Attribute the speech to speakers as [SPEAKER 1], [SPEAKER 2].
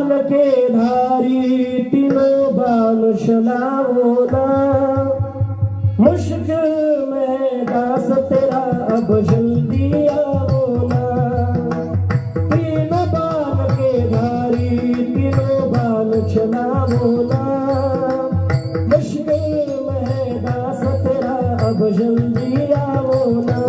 [SPEAKER 1] बाल के धारी तीनों बाल चलाओ ना, मुश्किल में दास तेरा अब जल्दी आओ ना। तीनों बाल के धारी तीनों बाल चलाओ ना, मुश्किल में दास तेरा अब जल्दी आओ ना।